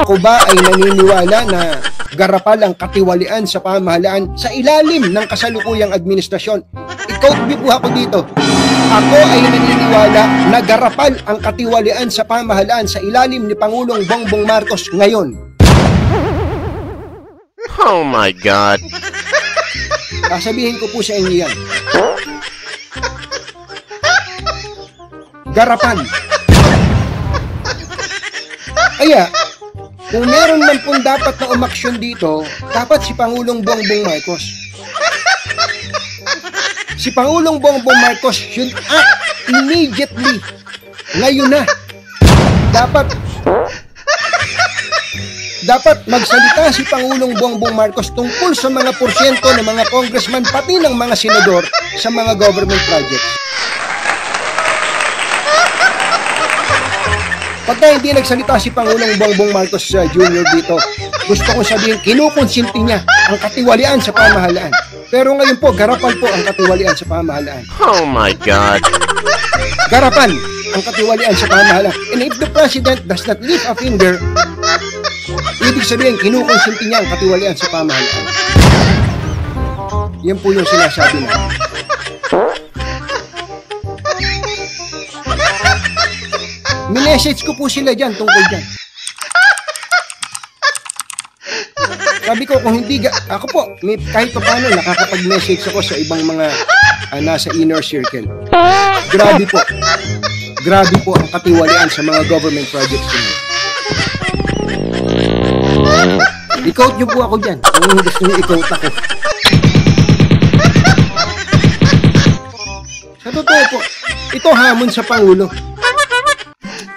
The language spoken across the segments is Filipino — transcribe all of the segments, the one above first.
Ako ba ay naniniwala na garapal ang katiwalian sa pamahalaan sa ilalim ng kasalukuyang administrasyon? I-quote niyo po ako dito. Ako ay naniniwala na garapal ang katiwalian sa pamahalaan sa ilalim ni Pangulong Bongbong Marcos ngayon. Oh my God! Sasabihin ko po sa inyo yan. Garapan. Kaya, kung meron man pong dapat na umaksyon dito, dapat si Pangulong Bongbong Marcos. Si Pangulong Bongbong Marcos should act immediately. Ngayon na. Dapat magsalita si Pangulong Bongbong Marcos tungkol sa mga porsyento ng mga congressman pati ng mga senador sa mga government projects. Pagka hindi nagsalita si Pangulong Bongbong Marcos Jr. dito, gusto kong sabihin, kinukonsinti niya ang katiwalian sa pamahalaan. Pero ngayon po, garapal po ang katiwalian sa pamahalaan. Oh my God! Garapan ang katiwalian sa pamahalaan. And if the President does not lift a finger, ibig sabihin, kinukonsinti niya ang katiwalian sa pamahalaan. Yan po yung sinasabi na. Minessage ko po sila dyan tungkol dyan. Sabi ko, kung hindi, ako po, kahit pa paano, nakakapag-message ako sa ibang mga nasa inner circle. Grabe po. Grabe po ang katiwalian sa mga government projects ko. I-quote nyo po ako dyan. Kung gusto nyo i-quote ako. Sa totoo po, ito hamon sa Pangulo.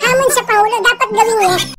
Hamon sa Pangulo, dapat gawin niya.